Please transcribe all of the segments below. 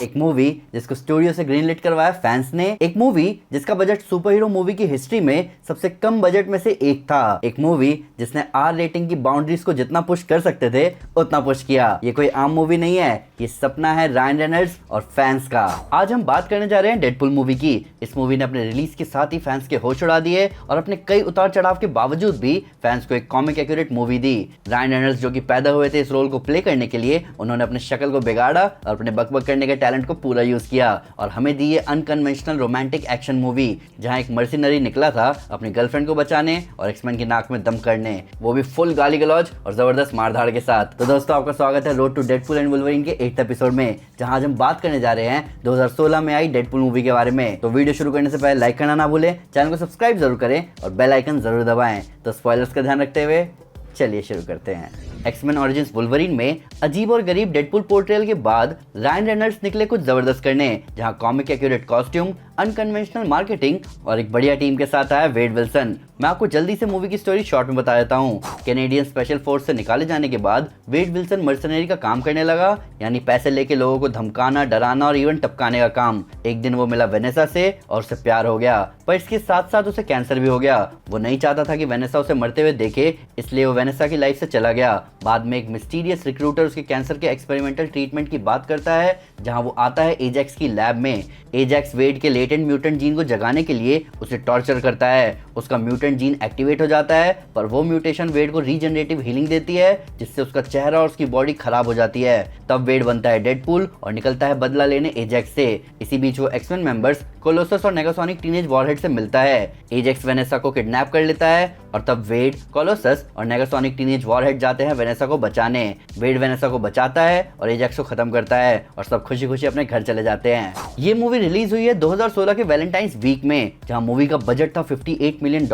एक मूवी जिसको स्टूडियो से ग्रीनलिट करवाया फैंस ने, एक मूवी जिसका बजट सुपर हीरो मूवी की हिस्ट्री में सबसे कम बजट में से एक था, एक मूवी जिसने आर रेटिंग की बाउंड्रीज को जितना पुश कर सकते थे उतना पुश किया। ये कोई आम मूवी नहीं है, ये सपना है रायन रेनॉल्ड्स और फैंस का। आज हम बात करने जा रहे हैं डेडपूल मूवी की। इस मूवी ने अपने रिलीज के साथ ही फैंस के होश उड़ा दिए और अपने कई उतार चढ़ाव के बावजूद भी फैंस को एक कॉमिक एक्यूरेट मूवी दी। रायन रेनॉल्ड्स जो कि पैदा हुए थे इस रोल को प्ले करने के लिए, उन्होंने अपने शक्ल को बिगाड़ा और अपने बकबक करने के टैलेंट को पूरा यूज किया और हमें दी ये अनकन्वेंशनल रोमांटिक एक्शन मूवी जहां एक मर्सिनरी निकला था अपनी गर्लफ्रेंड को बचाने और एक्समैन की नाक में दम करने, वो भी फुल गाली गलौज और जबरदस्त मारधाड़ के साथ। तो दोस्तों आपका स्वागत है road to Deadpool and Wolverine के 8th एपिसोड में, जहां आज हम बात करने जा रहे हैं 2016 में आई डेडपूल मूवी के बारे में। तो वीडियो शुरू करने से पहले लाइक करना ना भूलें, चैनल को सब्सक्राइब जरूर करें और बेल आइकन जरूर दबाएं। तो स्पॉयलर्स का ध्यान रखते हुए चलिए शुरू करते हैं। एक्समैन ओरिजिन्स वुल्वरीन में अजीब और गरीब डेडपूल पोर्ट्रेयल के बाद रायन रेनॉल्ड्स निकले कुछ जबरदस्त करने, जहां comic accurate costume, unconventional marketing और एक बढ़िया टीम के साथ आया वेड विल्सन। मैं आपको जल्दी से मूवी की स्टोरी शॉर्ट में बता देता हूँ। कैनेडियन स्पेशल फोर्स से निकाले जाने के बाद वेड विल्सन मर्सनरी का काम करने लगा, यानी पैसे लेके लोगों को धमकाना, डराना और इवन टपकाने का काम। एक दिन वो मिला वेनेसा से और उससे प्यार हो गया, पर इसके साथ साथ उसे कैंसर भी हो गया। वो नहीं चाहता था कि वेनेसा उसे मरते हुए देखे, इसलिए वो वेनेसा की लाइफ से चला गया। बाद में एक मिस्टीरियस रिक्रूटर उसके कैंसर के एक्सपेरिमेंटल ट्रीटमेंट की बात करता है, जहां वो आता है एजेक्स की लैब में। एजेक्स वेड के लेटेंट म्यूटेंट जीन को जगाने के लिए उसे टॉर्चर करता है। उसका म्यूटेंट जीन एक्टिवेट हो जाता है, पर वो म्यूटेशन वेड को रीजनरेटिव हीलिंग देती है, जिससे उसका चेहरा और उसकी बॉडी खराब हो जाती है। तब वेड बनता है डेडपूल और निकलता है बदला लेने एजेक्स से। इसी बीच वो एक्समैन मेंबर्स कोलोसस और नेगासोनिक टीनेज वॉरहेड से मिलता है। एजेक्स वेनेसा को किडनैप कर लेता है और तब वेड, कोलोसस और नेगासोनिक टीनेज वॉरहेड जाते हैं वेनेसा को बचाने। वेड वेनेसा को बचाता है और एजेक्स को खत्म करता है और सब खुशी खुशी अपने घर चले जाते हैं। ये मूवी रिलीज हुई है 2016 के वैलेंटाइंस वीक में, जहां मूवी का बजट था $58 मिलियन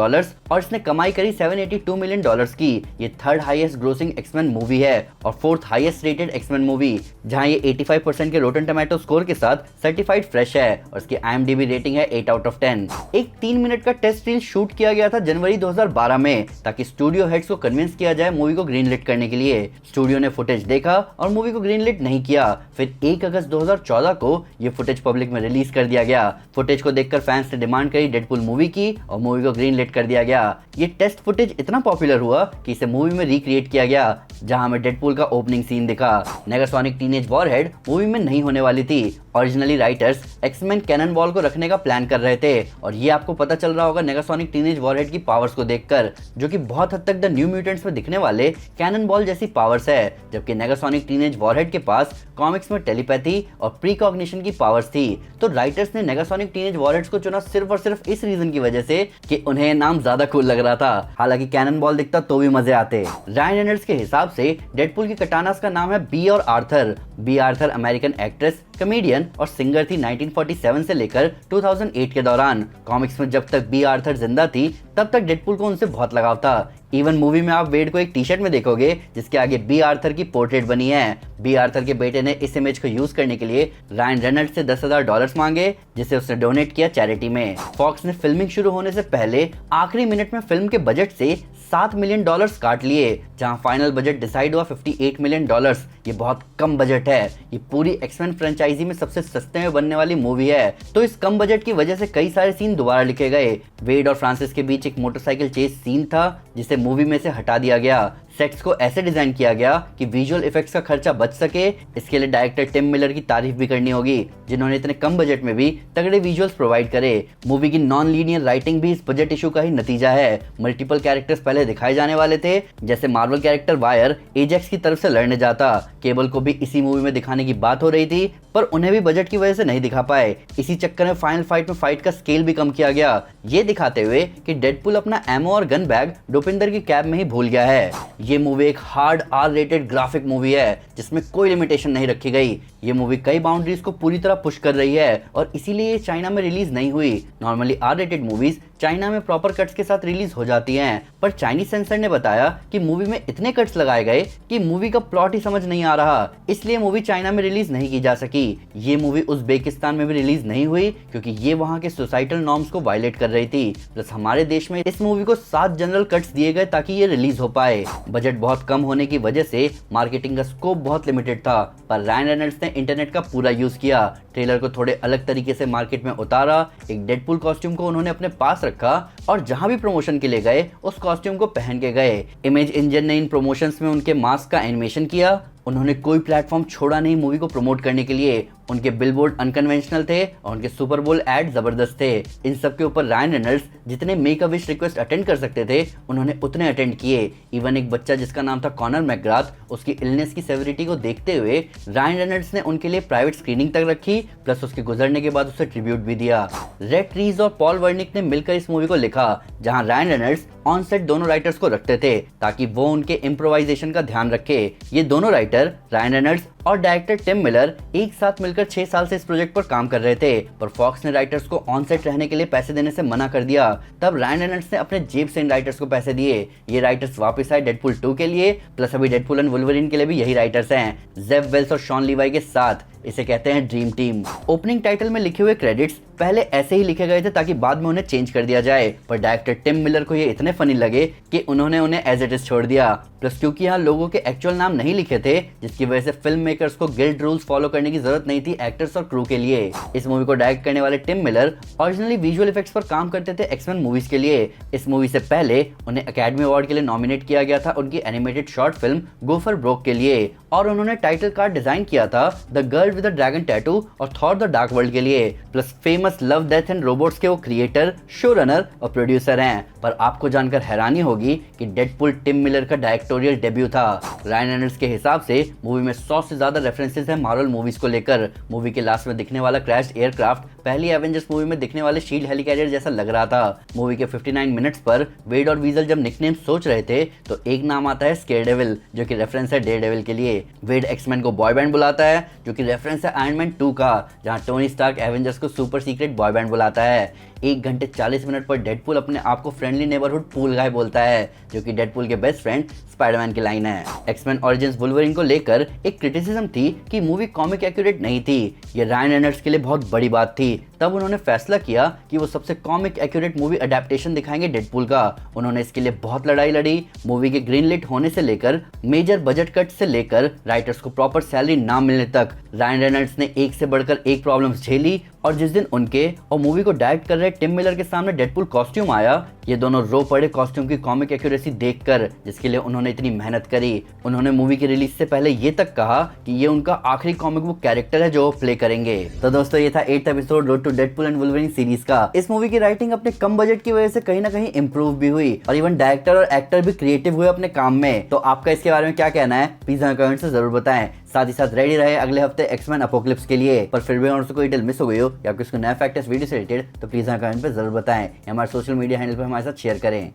और इसने कमाई करी $782 मिलियन की। ये third highest grossing X-Men movie है और fourth highest rated X-Men movie, जहां ये 85% के रोटन टोमेटो स्कोर के साथ सर्टिफाइड फ्रेश है और इसकी IMDb रेटिंग है 8 आउट ऑफ 10। एक 3 मिनट का टेस्ट रील शूट किया गया था जनवरी 2012 में, ताकि स्टूडियो हेड्स को कन्विंस किया जाए मूवी को ग्रीनलिट करने के लिए। स्टूडियो ने फुटेज देखा और मूवी को ग्रीनलिट नहीं किया। फिर 1 अगस्त 2014 को ये फुटेज पब्लिक में रिलीज कर दिया गया। फुटेज को देखकर फैंस ने डिमांड करी डेडपूल मूवी की और मूवी को ग्रीनलिट कर दिया गया। ये टेस्ट फुटेज इतना पॉपुलर हुआ कि इसे मूवी में रिक्रिएट किया गया, जहां हमें डेडपूल का ओपनिंग सीन दिखा। नेगासोनिक टीनेज वॉरहेड मूवी में नहीं होने वाली थी। Originally writers X-Men Cannonball को रखने का प्लान कर रहे थे और ये आपको पता चल रहा होगा नेगासोनिक टीनेज वॉरहेड की पावर्स को देखकर, जो कि बहुत हद तक द न्यू म्यूटेंट्स में दिखने वाले कैनन बॉल जैसी पावर्स है, जबकि नेगासोनिक टीनेज वॉरहेड के पास कॉमिक्स में टेलीपैथी और प्रीकॉग्निशन की पावर्स थी। तो राइटर्स ने नेगासोनिक टीनेज वॉरहेड्स को चुना सिर्फ और सिर्फ इस रीजन की वजह से कि उन्हें नाम ज्यादा कूल लग रहा था। हालांकि कैनन बॉल दिखता तो भी मजे आते। रायन रेनॉल्ड्स के हिसाब से डेडपूल की कटानास का नाम है बी और Arthur. Bea Arthur American actress, comedian और सिंगर थी 1947 से लेकर 2008 के दौरान। कॉमिक्स में जब तक बी आर्थर जिंदा थी तब तक डेडपूल को उनसे बहुत लगाव था। इवन मूवी में आप वेड को एक टी शर्ट में देखोगे जिसके आगे बी आर्थर की पोर्ट्रेट बनी है। बी आर्थर के बेटे ने इस इमेज को यूज करने के लिए रायन रेनॉल्ड्स से $10,000 मांगे, जिसे उसने डोनेट किया चैरिटी में। फॉक्स ने फिल्मिंग शुरू होने से पहले आखिरी मिनट में फिल्म के बजट से $7 मिलियन काट लिए, जहां फाइनल बजट डिसाइड हुआ $58 मिलियन। ये बहुत कम बजट है। ये पूरी एक्समैन फ्रेंचाइजी में सबसे सस्ते में बनने वाली मूवी है। तो इस कम बजट की वजह से कई सारे सीन दोबारा लिखे गए। वेड और फ्रांसिस के बीच एक मोटरसाइकिल चेस सीन था जिसे मूवी में से हटा दिया गया। सेट्स को ऐसे डिजाइन किया गया कि विजुअल इफेक्ट्स का खर्चा बच सके। इसके लिए डायरेक्टर टिम मिलर की तारीफ भी करनी होगी, जिन्होंने इतने कम बजट में भी तगड़े विजुअल्स प्रोवाइड करे। मूवी की नॉन लीनियर राइटिंग भी इस बजट इशू का ही नतीजा है। मल्टीपल कैरेक्टर्स पहले दिखाए जाने वाले थे, जैसे मार्वल कैरेक्टर वायर एजेक्स की तरफ से लड़ने जाता। केबल को भी इसी मूवी में दिखाने की बात हो रही थी, पर उन्हें भी बजट की वजह से नहीं दिखा पाए। इसी चक्कर में फाइनल फाइट में फाइट का स्केल भी कम किया गया, ये दिखाते हुए कि डेडपूल अपना एमो और गन बैग डोपिंदर की कैब में ही भूल गया है। ये मूवी एक hard R rated graphic movie है, जिसमें कोई लिमिटेशन नहीं रखी गई। ये मूवी कई बाउंड्रीज को पूरी तरह पुश कर रही है और इसीलिए ये चाइना में रिलीज नहीं हुई। Normally R rated movies China में प्रॉपर कट्स के साथ रिलीज हो जाती हैं, पर चाइनीज सेंसर ने बताया कि मूवी में इतने कट्स लगाए गए कि मूवी का प्लॉट ही समझ नहीं आ रहा, इसलिए मूवी चाइना में रिलीज नहीं की जा सकी। ये मूवी उज़्बेकिस्तान में भी रिलीज नहीं हुई क्योंकि ये वहां के सोसाइटल नॉर्म्स को वायलेट कर रही थी। प्लस हमारे देश में इस मूवी को 7 जनरल कट्स दिए गए ताकि ये रिलीज हो पाए। बजट बहुत कम होने की वजह से मार्केटिंग का स्कोप बहुत लिमिटेड था, पर रायन रेनॉल्ड्स ने इंटरनेट का पूरा यूज किया, ट्रेलर को थोड़े अलग तरीके से मार्केट में उतारा, एक डेडपूल कॉस्ट्यूम को उन्होंने अपने पास रखा और जहां भी प्रमोशन के लिए गए उस कॉस्ट्यूम को पहन के गए। इमेज इंजन ने इन प्रमोशंस में उनके मास्क का एनिमेशन किया। उन्होंने कोई प्लेटफॉर्म छोड़ा नहीं मूवी को प्रमोट करने के लिए। उनके बिलबोर्ड अनकन्वेंशनल थे और उनके सुपर बोल एड जबरदस्त थे। इन सब के ऊपर रायन रेनॉल्ड्स जितने make a wish request attend कर सकते थे उन्होंने उतने अटेंड किए। इवन एक बच्चा जिसका नाम था कॉनर मैकग्राथ, उसकी इलनेस की सेवरिटी को देखते हुए रायन रेनॉल्ड्स ने उनके लिए प्राइवेट स्क्रीनिंग तक रखी, प्लस उसके गुजरने के बाद उसे ट्रिब्यूट भी दिया। रेड ट्रीज और पॉल वर्निक ने मिलकर इस मूवी को लिखा, जहां रायन रेनॉल्ड्स ऑन सेट दोनों राइटर्स को रखते थे ताकि वो उनके इम्प्रोवाइजेशन का ध्यान रखे। ये दोनों राइटर रायन रेनॉल्ड्स और डायरेक्टर टिम मिलर एक साथ मिलकर 6 साल से इस प्रोजेक्ट पर काम कर रहे थे, पर फॉक्स ने राइटर्स को ऑन सेट रहने के लिए पैसे देने से मना कर दिया। तब रायन रेनॉल्ड्स ने अपने जेब से इन राइटर्स को पैसे दिए। ये राइटर्स वापस आए डेडपूल 2 के लिए, प्लस अभी डेडपूल एंड वुल्वरीन के लिए भी यही राइटर्स हैं, जेफ वेल्स और शॉन लीवाई के साथ। इसे कहते हैं ड्रीम टीम। ओपनिंग टाइटल में लिखे हुए क्रेडिट्स पहले ऐसे ही लिखे गए थे ताकि बाद में उन्हें चेंज कर दिया जाए, पर डायरेक्टर टिम मिलर को ये इतने फनी लगे कि उन्होंने उन्हें एज इट इज छोड़ दिया। प्लस क्योंकि यहाँ लोगों के एक्चुअल नाम नहीं लिखे थे, जिसकी वजह से फिल्म मेकर्स को गिल्ड रूल्स फॉलो करने की जरूरत नहीं थी एक्टर्स और क्रू के लिए। इस मूवी को डायरेक्ट करने वाले Tim Miller originally visual effects पर काम करते थे एक्समैन मूवीज के लिए। इस मूवी से पहले उन्हें अकेडमी अवार्ड के लिए नॉमिनेट किया गया था उनकी animated short film go for broke के लिए, और उन्होंने टाइटल कार्ड डिजाइन किया था the girl with the dragon tattoo और थॉर द डार्क वर्ल्ड के लिए। Plus famous love death and robots के वो क्रिएटर, शो रनर और प्रोड्यूसर हैं। पर आपको जानकर हैरानी होगी कि डेडपूल टिम मिलर का डायरेक्टोरियल डेब्यू था। रायन रेनॉल्ड्स के हिसाब से मूवी में 100 से ज्यादा रेफरेंसेस हैं मार्वल मूवीज को लेकर। मूवी के लास्ट में दिखने वाला क्रैश्ड एयरक्राफ्ट पहली एवेंजर्स मूवी में दिखने वाले शील्ड हेलीकैरियर जैसा लग रहा था। मूवी के 59 मिनट्स पर वेड और वीजल जब निकनेम सोच रहे थे तो एक नाम आता है स्केयरडेविल, जो कि रेफरेंस है डेयरडेविल के लिए। वेड एक्समैन को बॉय बैंड बुलाता है, जो कि रेफरेंस है आयरन मैन 2 का, जहां टोनी स्टार्क एवेंजर्स को सुपर सीक्रेट बॉय बैंड बुलाता है। 1 घंटे 40 मिनट पर डेडपूल अपने आप को फ्रेंडली नेबरहुड पूल गाय बोलता है, जो कि डेडपूल के बेस्ट फ्रेंड स्पाइडरमैन की लाइन है। एक्समैन ओरिजिन्स वुल्वरीन को लेकर एक क्रिटिसिज्म थी कि मूवी कॉमिक एक्यूरेट नहीं थी। ये रायन रेनॉल्ड्स के लिए बहुत बड़ी बात थी। तब उन्होंने फैसला किया कि वो सबसे कॉमिक एक्यूरेट मूवी अडेप्टेशन दिखाएंगे डेडपूल का। उन्होंने इसके लिए बहुत लड़ाई लड़ी। मूवी के ग्रीनलिट होने से लेकर मेजर बजट कट से लेकर राइटर्स को प्रॉपर सैलरी ना मिलने तक रायन रेनॉल्ड्स ने एक से बढ़कर एक प्रॉब्लम्स झेली, और जिस दिन उनके और मूवी को डायरेक्ट कर रहे टिम मिलर के सामने डेडपूल कॉस्ट्यूम आया, ये दोनों रो पड़े कॉस्ट्यूम की कॉमिक एक्यूरेसी देखकर, जिसके लिए उन्होंने इतनी मेहनत करी। उन्होंने मूवी की रिलीज से पहले ये तक कहा कि ये उनका आखिरी कॉमिक बुक कैरेक्टर है जो वो प्ले करेंगे। तो दोस्तों ये था 8th episode road to Deadpool and Wolverine series का। इस मूवी की राइटिंग अपने कम बजट की वजह से कहीं ना कहीं इंप्रूव भी हुई, और इवन डायरेक्टर और एक्टर भी क्रिएटिव हुए अपने काम में। तो आपका इसके बारे में क्या कहना है, प्लीज हमें कमेंट से जरूर बताएं। साथ ही साथ रेडी रहे अगले हफ्ते एक्समैन अपोकलिप्स के लिए। पर फिर भी और कोई डिटेल मिस हो गई हो या किसी को नया फैक्ट इस वीडियो से रिलेटेड, तो प्लीज हमें कमेंट पे जरूर बताएं। हमारे सोशल मीडिया हैंडल पे हमारे साथ शेयर करें,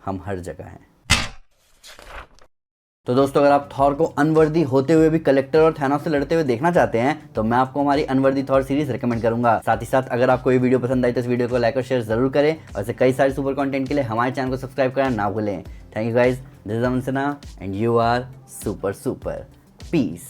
हम हर जगह हैं। तो दोस्तों अगर आप थॉर को अनवर्दी होते हुए भी कलेक्टर और थैनोस से लड़ते हुए देखना चाहते हैं तो मैं आपको हमारी अनवर्दी थॉर सीरीज रेकमेंड करूंगा। साथ ही साथ अगर आपको ये वीडियो पसंद आई तो इस वीडियो को लाइक और शेयर जरूर करें, और ऐसे कई सारे सुपर कंटेंट के लिए हमारे चैनल को सब्सक्राइब करना ना भूलें। Thank you guys, this is Aman Sinha and you are super super. Piece.